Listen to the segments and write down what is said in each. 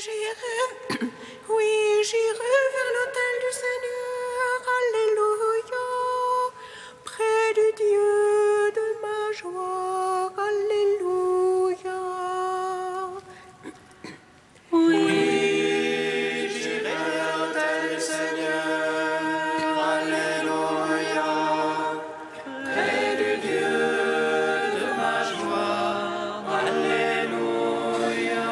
J'irai, oui, j'irai vers l'autel du Seigneur, alléluia, près du Dieu de ma joie, alléluia. Oui, j'irai vers l'autel du Seigneur, alléluia, près du Dieu de ma joie, alléluia.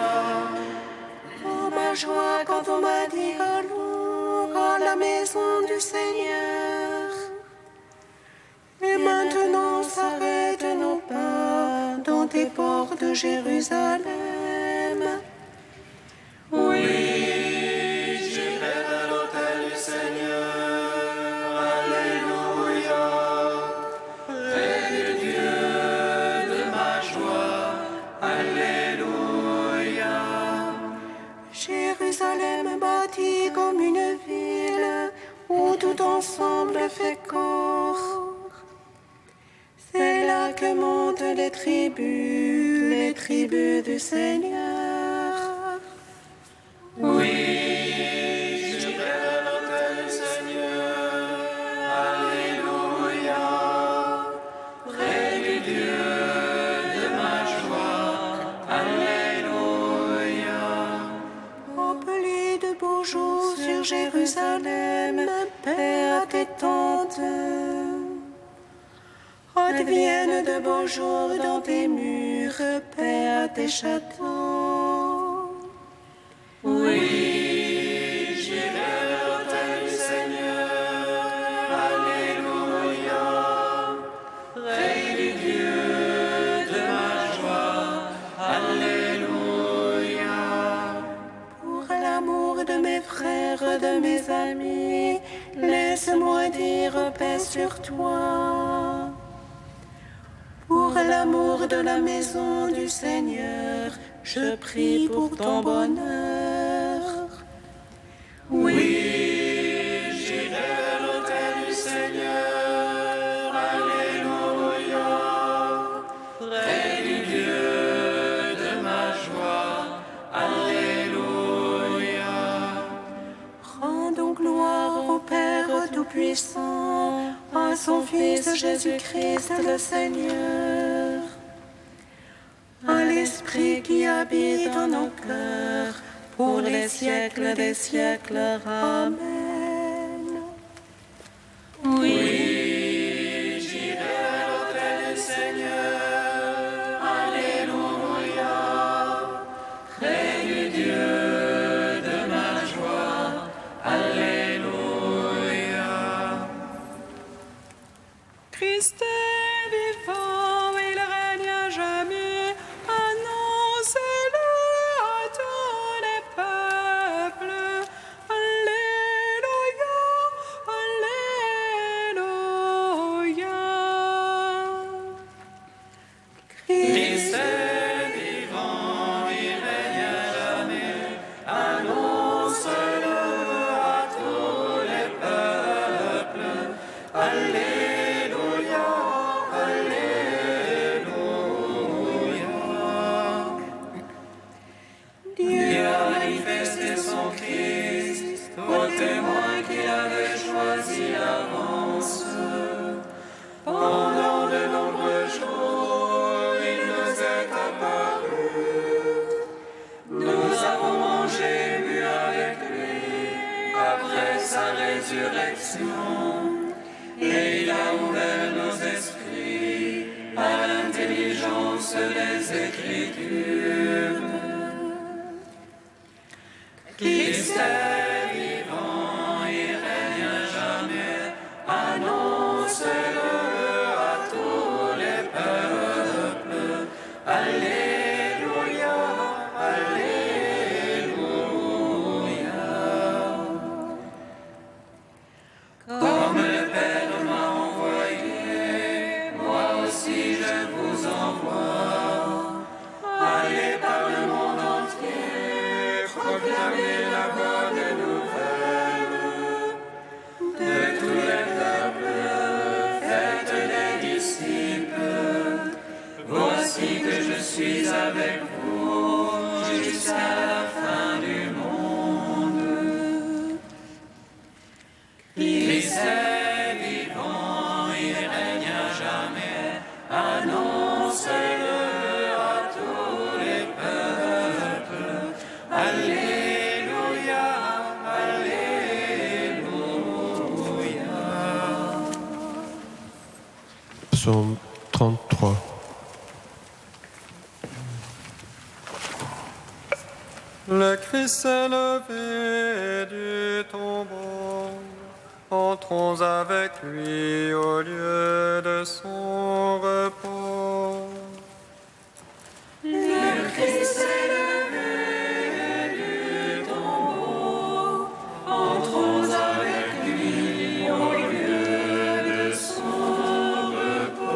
Oh, ma joie quand on m'a dit allons à la maison du Seigneur. Et maintenant s'arrêtent nos pas dans tes ports de Jérusalem. Oui, j'irai vers l'autel du Seigneur, alléluia, près du Dieu de ma joie, alléluia. Jérusalem bâtie comme une ville où tout ensemble fait corps. C'est là que montent les tribus du Seigneur. Oui, j'irai vers l'autel du Seigneur, alléluia, près du Dieu de ma joie, alléluia. Appelez de beaux jours sur Jérusalem, paix à tes tentes. Adviennent de beaux jours dans tes murs, paix à tes châteaux. Oui, j'irai vers l'autel du Seigneur, alléluia, près du Dieu de ma joie, alléluia. Pour l'amour de mes frères, de mes amis, laisse-moi dire paix sur toi. Pour l'amour de la maison du Seigneur, je prie pour ton bonheur. Oui, j'irai vers l'autel du Seigneur, alléluia, près du Dieu de ma joie, alléluia. Rendons gloire au Père Tout-Puissant, à son Fils Jésus-Christ le Seigneur, à l'Esprit qui habite en nos cœurs, pour les siècles des siècles. Amen. Oui, j'irai vers l'autel du Seigneur, alléluia, près du Dieu de ma joie, alléluia. Christ est vivant, il règne à jamais. Annoncez-le à tous les peuples. Alléluia, alléluia. Christ est vivant, il règne à jamais, annonce-le à tous les peuples, alléluia, alléluia. Dieu a manifesté son Christ au témoin qu'il avait choisi d'avance. Pendant de nombreux jours, il nous est apparu. Nous avons mangé et bu avec lui après sa résurrection. Et il a ouvert nos esprits à l'intelligence des Écritures. Christ est vivant, il règne à jamais, annonce-le à tous les peuples. Alléluia, alléluia. Comme le Père m'a envoyé, moi aussi je vous envoie. Allez par le monde entier, proclamez la bonne nouvelle. De tous les peuples, faites des disciples. Voici que je suis avec vous jusqu'à la fin du est vivant, il règne à jamais. Annoncez-le à tous les peuples. Alléluia, Alléluia. Psaume 33. Le Christ s'est levé du tombeau. Entrons avec lui au lieu de son repos. Le Christ s'est levé du tombeau. Entrons avec lui au lieu de son repos.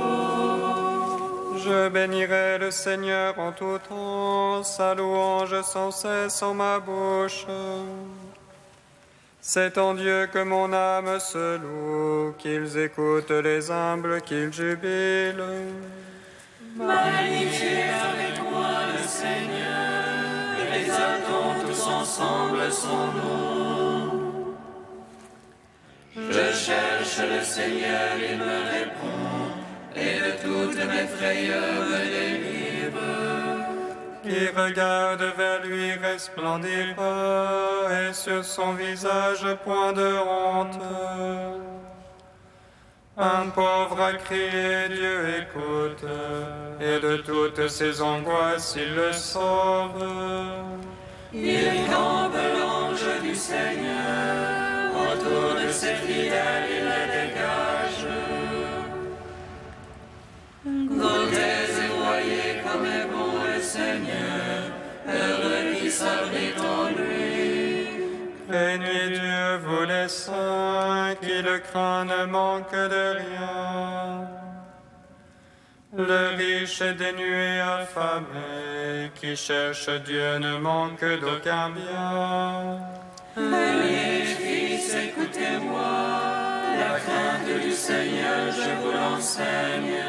Je bénirai le Seigneur en tout temps, sa louange sans cesse en ma bouche. C'est en Dieu que mon âme se loue, qu'ils écoutent les humbles, qu'ils jubilent. Magnifiez avec moi le Seigneur, exaltons tous ensemble son nom. Je cherche le Seigneur, il me répond, et de toutes mes frayeurs me délivre. Qui regarde vers lui resplendira, et sur son visage point de honte. Un pauvre a crié, Dieu écoute, et de toutes ses angoisses il le sauve. Il campe l'ange du Seigneur, autour de ses fidèles il les dégage. Goûtez et voyez comme est bon le Seigneur, heureux qui s'abrite en lui. Craignez Dieu, vous les saints, qui le craint ne manque de rien. Le riche est dénué, affamé, qui cherche Dieu ne manque d'aucun bien. Mes fils, écoutez-moi, la crainte du Seigneur, je vous l'enseigne.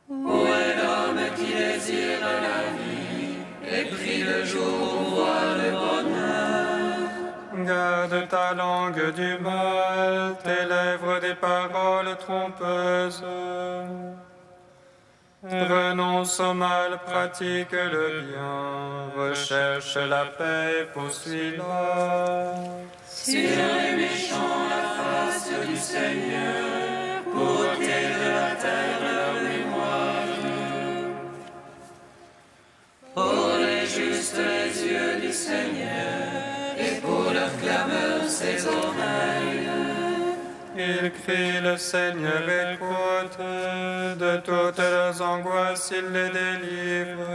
Où est l'homme qui désire la vie et prie le jour pour voir le bonheur? Garde ta langue du mal, tes lèvres des paroles trompeuses. Renonce au mal, pratique le bien, recherche la paix, poursuis-la. Sur les méchants la face du Seigneur, pour ôter de la terre leur mémoire. Pour les justes les yeux du Seigneur, et pour leur clameur ses oreilles. Ils crient, le Seigneur écoute, de toutes leurs angoisses il les délivre.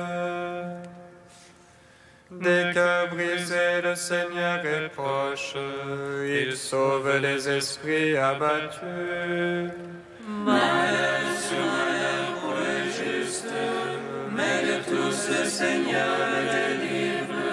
Des cœurs brisés, le Seigneur est proche, il sauve les esprits abattus. Malheur sur malheur pour le juste, mais de tous le Seigneur le délivre.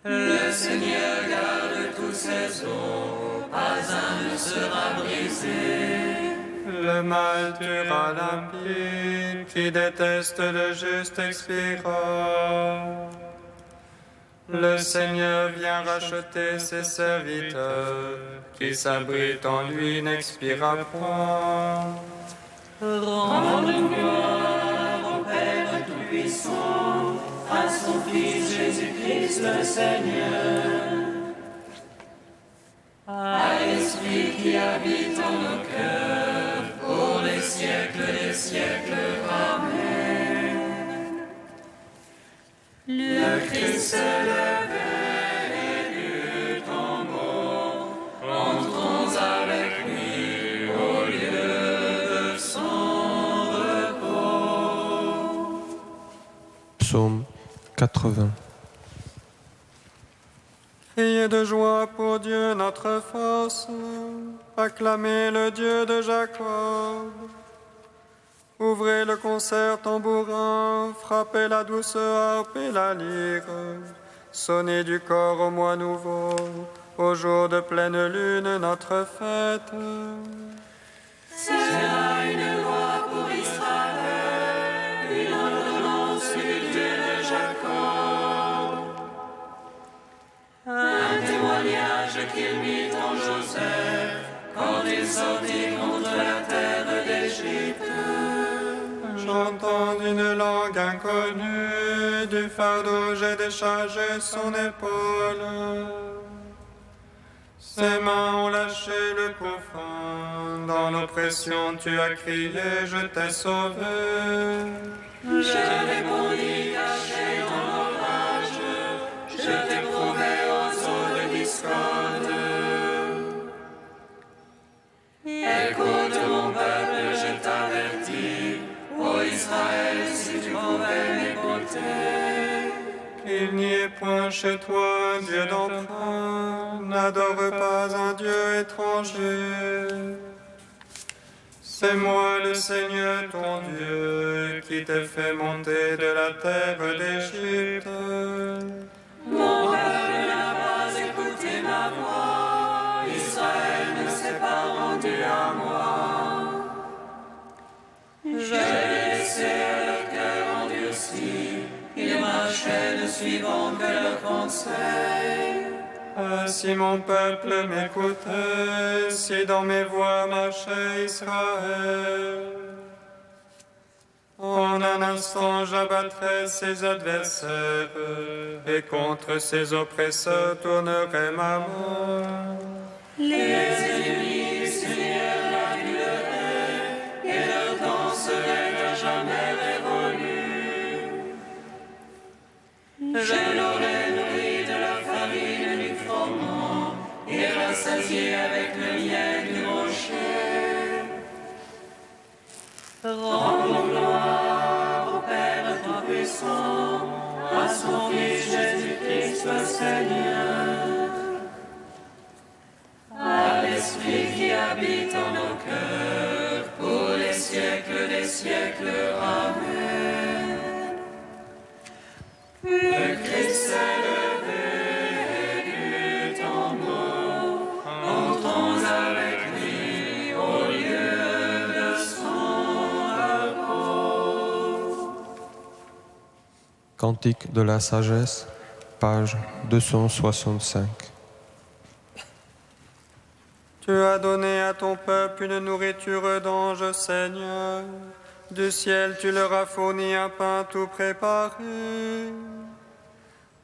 Le Seigneur garde tous ses eaux, pas un ne sera brisé. Le mal tuera l'impie, qui déteste le juste expira. Le Seigneur vient racheter ses serviteurs, qui s'abritent en lui n'expira point. Rendons gloire au Père Tout-Puissant, à son Fils Jésus-Christ le Seigneur, à l'Esprit qui habite en nos cœurs, pour les siècles des siècles. Amen. Le Christ s'est levé du tombeau, entrons avec lui au lieu de son repos. Psaume 80. Criez de joie pour Dieu notre force, acclamez le Dieu de Jacob. Ouvrez le concert tambourin, frappez la douce harpe et la lyre, sonnez du corps au mois nouveau, au jour de pleine lune notre fête. C'est là une loi pour Israël, une ordonnance du Dieu de Jacob. Un témoin chantant d'une langue inconnue, du fardeau j'ai déchargé son épaule. Ses mains ont lâché le couffin, dans l'oppression tu as crié, je t'ai sauvé. Je répondis caché dans l'orage, je t'ai prouvé aux eaux de discorde. Écoute mon peuple, je t'avertis, ô Israël, si tu pouvais m'écouter. Qu'il n'y ait point chez toi un Dieu d'emprunt, n'adore pas un Dieu étranger. C'est moi le Seigneur ton Dieu, qui t'ai fait monter de la terre d'Égypte. Mon peuple n'a pas écouté ma voix, Israël ne s'est pas rendu à moi. Je l'ai laissé à leur cœur endurci, ils marchaient ne suivant que leur conseil. Ah, si mon peuple m'écoutait, si dans mes voies marchait Israël. En un instant j'abattrais ses adversaires, et contre ses oppresseurs tournerais ma main. Les ennemis du Seigneur l'aduleraient, et leur temps serait à jamais révolu. Je l'aurais nourri de la farine du froment, et rassasié avec le miel du rocher. Rendons gloire au Père Tout-Puissant, à son Fils Jésus-Christ le Seigneur, à l'Esprit qui habite en nos cœurs, pour les siècles des siècles. Amen. Le Christ s'est levé du tombeau, entrons avec lui au lieu de son repos. Cantique de la sagesse, page 265. Tu as donné à ton peuple une nourriture d'ange, Seigneur. Du ciel, tu leur as fourni un pain tout préparé.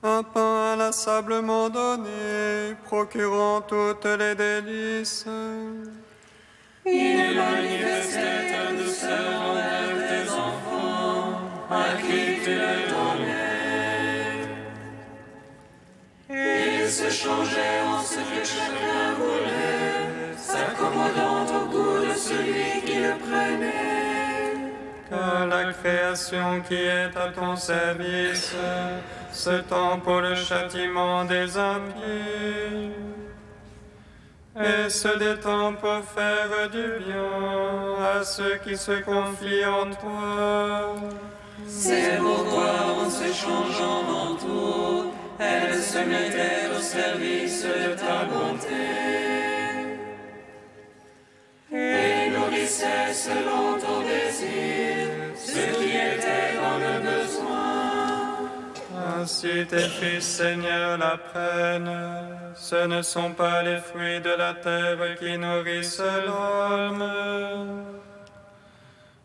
Un pain inlassablement donné, procurant toutes les délices. Il manifestait ta douceur envers tes enfants, à qui tu le donnais. Il se changeait en ce que chacun voulait, s'accommodant au goût de celui qui le prenait. Car la création qui est à ton service se tend pour le châtiment des impies et se détend pour faire du bien à ceux qui se confient en toi. C'est pourquoi en se changeant en tout, elle se mettait au service de ta bonté et nourrissait selon ton désir ceux qui étaient dans le besoin. Ainsi tes fils, Seigneur, l'apprennent. Ce ne sont pas les fruits de la terre qui nourrissent l'homme,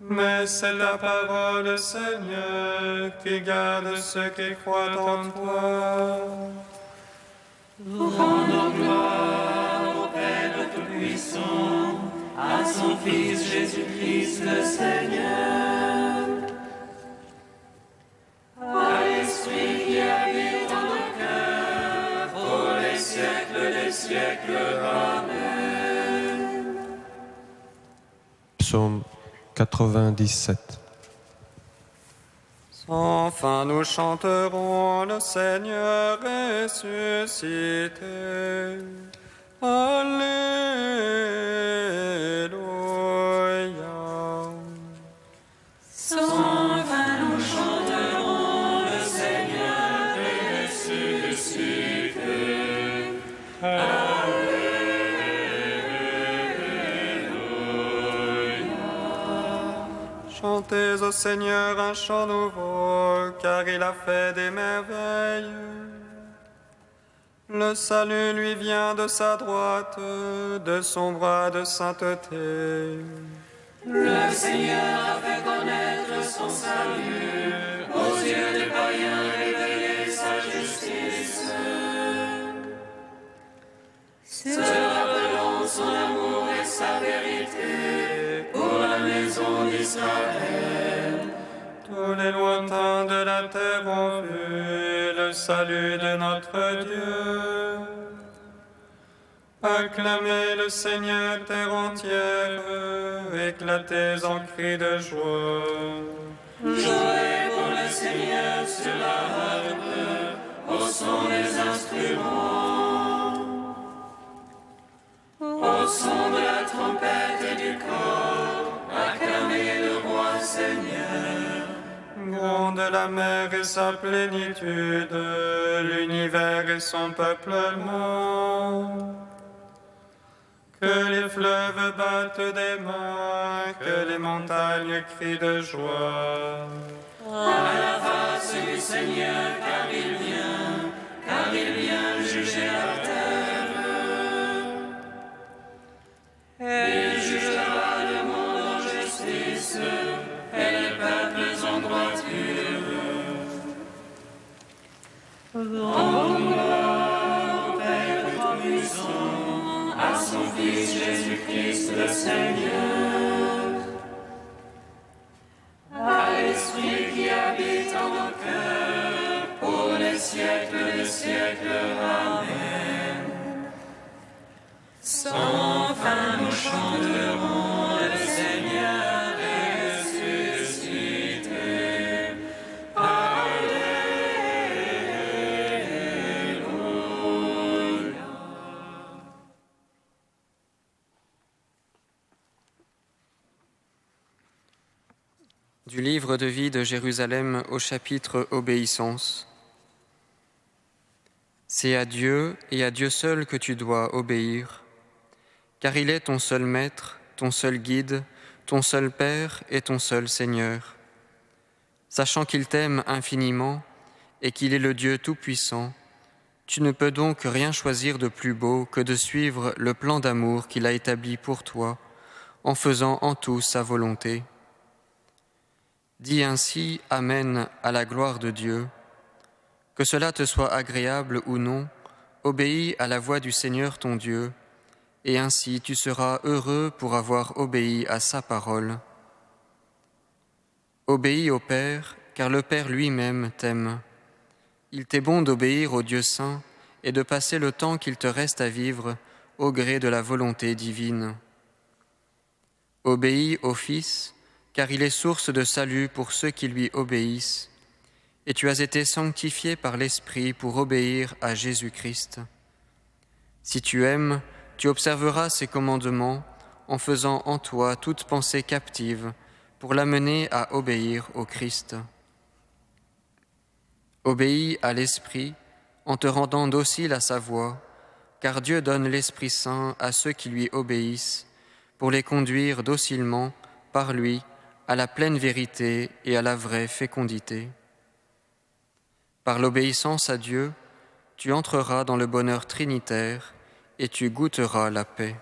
mais c'est ta parole, Seigneur, qui garde ceux qui croient en toi. Rendons gloire au Père Tout-Puissant, à son Fils Jésus-Christ le Seigneur, à l'Esprit qui habite en nos cœurs, pour les siècles des siècles. Amen. Psaume 97. Sans fin nous chanterons le Seigneur ressuscité. Alléluia. Sans fin nous chanterons le Seigneur ressuscité. Chantez au Seigneur un chant nouveau, car il a fait des merveilles. Le salut lui vient de sa droite, de son bras de sainteté. Le Seigneur a fait connaître son salut, aux yeux des païens révéler sa justice. Se rappelant son amour et sa vérité pour la maison d'Israël. Tous les lointains de la terre ont vu le salut de notre Dieu. Acclamez le Seigneur, terre entière, éclatez en cris de joie. Jouez pour le Seigneur sur la harpe, au son des instruments, au son de la trompette et du cor, acclamez le roi Seigneur. Gronde la mer et sa plénitude, l'univers et son peuplement. Que les fleuves battent des mains, que les montagnes crient de joie. À la face du Seigneur, car il vient juger la terre. Il jugera le monde en justice et les peuples en droiture. Rends gloire au Père Tout-Puissant, à son Fils Jésus-Christ le Seigneur, à l'Esprit qui habite en nos cœurs, pour les siècles des siècles. Amen. Sans fin nous chanterons le Seigneur ressuscité. Alléluia. Du livre de vie de Jérusalem au chapitre Obéissance. C'est à Dieu et à Dieu seul que tu dois obéir, car il est ton seul maître, ton seul guide, ton seul Père et ton seul Seigneur. Sachant qu'il t'aime infiniment et qu'il est le Dieu Tout-Puissant, tu ne peux donc rien choisir de plus beau que de suivre le plan d'amour qu'il a établi pour toi, en faisant en tout sa volonté. Dis ainsi Amen à la gloire de Dieu. Que cela te soit agréable ou non, obéis à la voix du Seigneur ton Dieu, et ainsi tu seras heureux pour avoir obéi à sa parole. Obéis au Père, car le Père lui-même t'aime. Il t'est bon d'obéir au Dieu saint et de passer le temps qu'il te reste à vivre au gré de la volonté divine. Obéis au Fils, car il est source de salut pour ceux qui lui obéissent, et tu as été sanctifié par l'Esprit pour obéir à Jésus-Christ. Si tu aimes, tu observeras ses commandements en faisant en toi toute pensée captive pour l'amener à obéir au Christ. Obéis à l'Esprit en te rendant docile à sa voix, car Dieu donne l'Esprit Saint à ceux qui lui obéissent pour les conduire docilement par lui à la pleine vérité et à la vraie fécondité. Par l'obéissance à Dieu, tu entreras dans le bonheur trinitaire et tu goûteras la paix.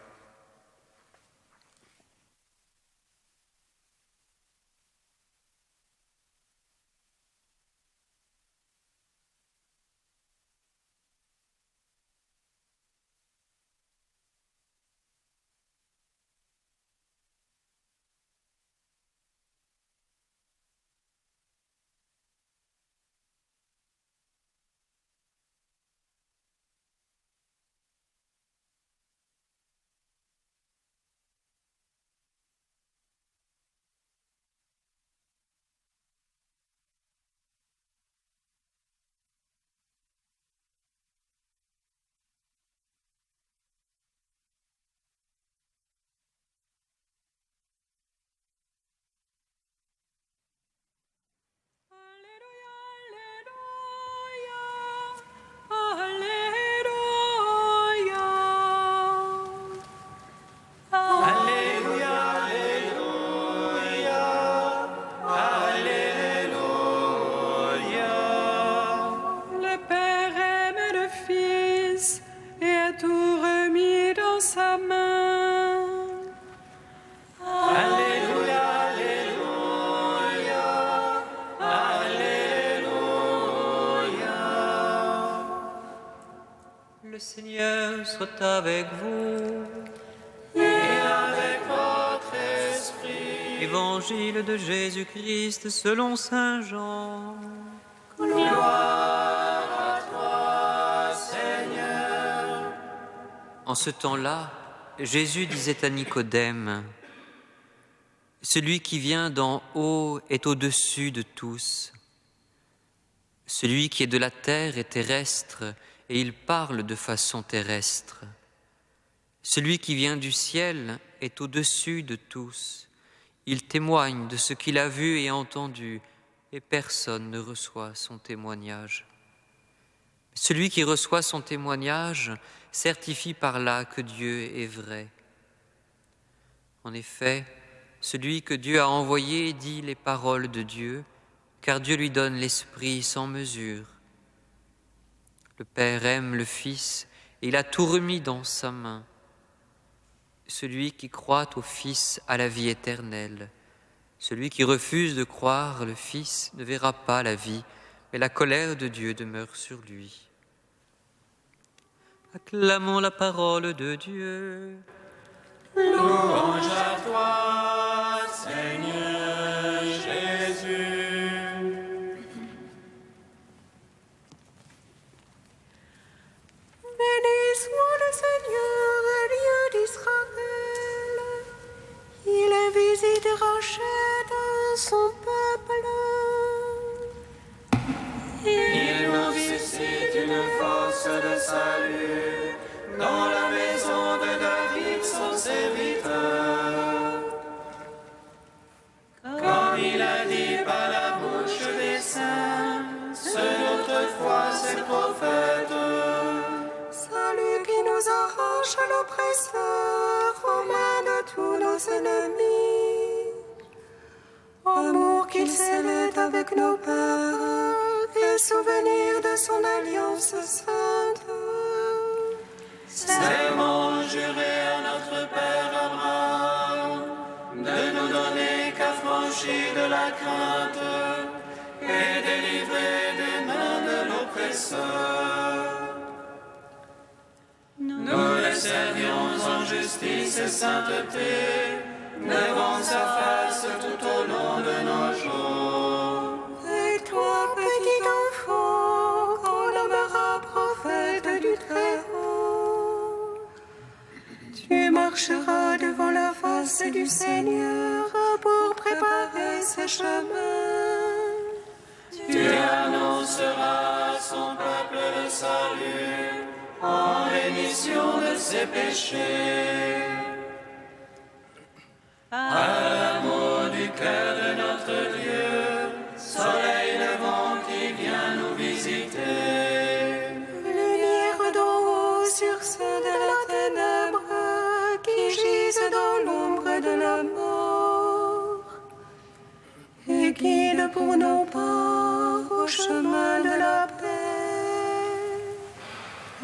Le Seigneur soit avec vous. Et avec votre esprit. Évangile de Jésus-Christ selon saint Jean. Gloire à toi, Seigneur. En ce temps-là, Jésus disait à Nicodème, « Celui qui vient d'en haut est au-dessus de tous. Celui qui est de la terre est terrestre, et il parle de façon terrestre. Celui qui vient du ciel est au-dessus de tous. Il témoigne de ce qu'il a vu et entendu, et personne ne reçoit son témoignage. Celui qui reçoit son témoignage certifie par là que Dieu est vrai. En effet, celui que Dieu a envoyé dit les paroles de Dieu, car Dieu lui donne l'Esprit sans mesure. Le Père aime le Fils, et il a tout remis dans sa main. Celui qui croit au Fils a la vie éternelle. Celui qui refuse de croire le Fils ne verra pas la vie, mais la colère de Dieu demeure sur lui. » Acclamons la parole de Dieu. Louange à toi, Seigneur Jésus. Béni soit le Seigneur, Dieu d'Israël. Il visite et rachète son peuple. Il nous suscite une force de salut dans la maison de David, son serviteur. Comme il a dit par la bouche des saints, ceux d'autrefois ses prophètes. Salut qui nous arrache à l'oppresseur, aux mains de tous nos ennemis. Amour qu'il scellait avec nos pères, et souvenir de son alliance sainte. Serment juré à notre Père Abraham, de nous donner qu'affranchis de la crainte, et délivrés des mains de l'oppresseur. Nous le servions en justice et sainteté, devant sa face tout au long de nos jours. Et toi, petit enfant, qu'on nommera prophète du Très-Haut, tu marcheras devant la face du Seigneur pour préparer ses chemins. Tu annonceras à son peuple le salut, en rémission de ses péchés. À l'amour du cœur de notre Dieu, soleil levant qui vient nous visiter. Lumière d'en haut sur ceux de la ténèbre qui gisent dans l'ombre de la mort, et guide pour nos pas au chemin de la paix.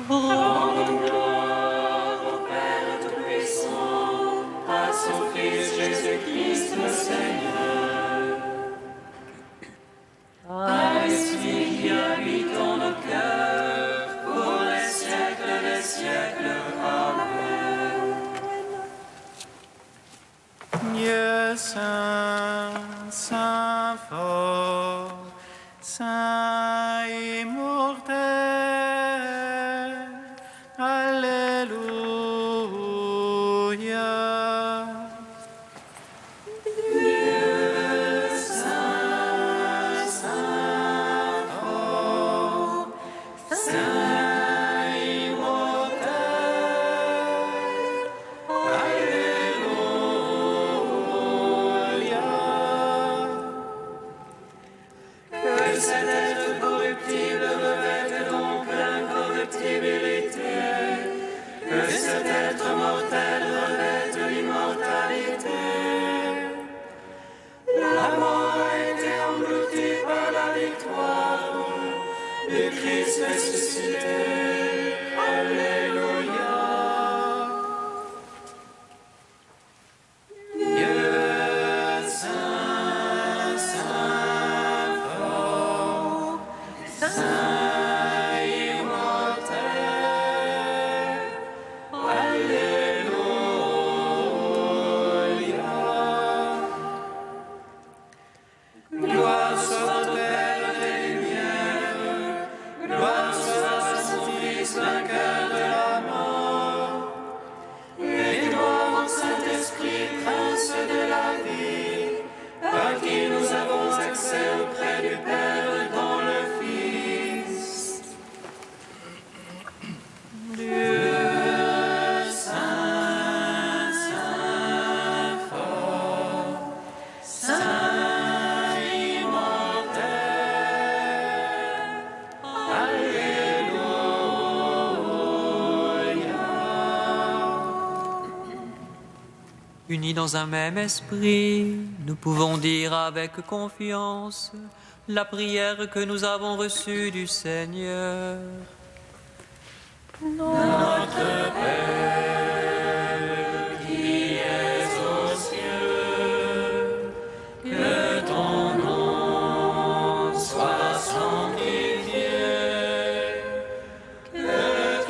Rendons gloire au Père Tout-Puissant, à son Fils Jésus-Christ le Seigneur. À l'Esprit qui habite en nos cœurs, pour les siècles des siècles. Amen. Dieu saint, saint fort, saint immortel, Alléluia. Que cet être corruptible revête donc l'incorruptibilité, que cet être mortel revête l'immortalité. La mort a été engloutie par la victoire du Christ ressuscité. Alléluia. Dieu saint, saint fort, saint immortel. unis dans un même esprit, nous pouvons dire avec confiance la prière que nous avons reçue du Seigneur. Notre Père qui es aux cieux, que ton nom soit sanctifié, que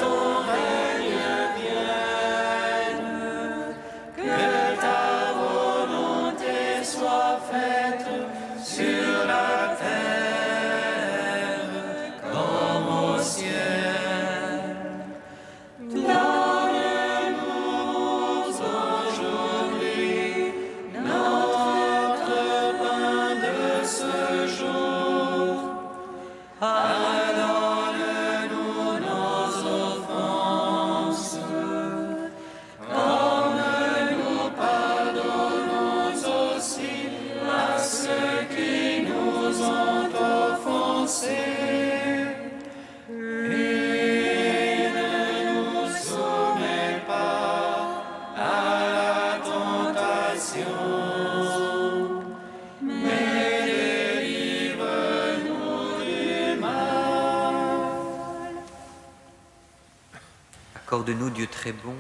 ton règne vienne, que ta volonté soit faite sur la terre comme au ciel. Donne-nous aujourd'hui notre pain de ce jour. Pardonne-nous nos offenses, comme nous pardonnons aussi à ceux qui nous ont offensés. Accorde-nous, Dieu très bon,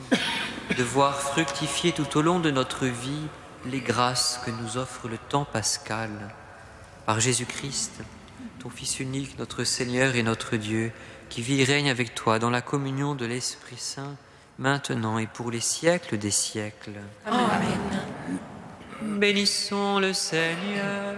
de voir fructifier tout au long de notre vie les grâces que nous offre le temps pascal. Par Jésus-Christ, ton Fils unique, notre Seigneur et notre Dieu, qui vit et règne avec toi dans la communion de l'Esprit Saint, maintenant et pour les siècles des siècles. Amen. Bénissons le Seigneur.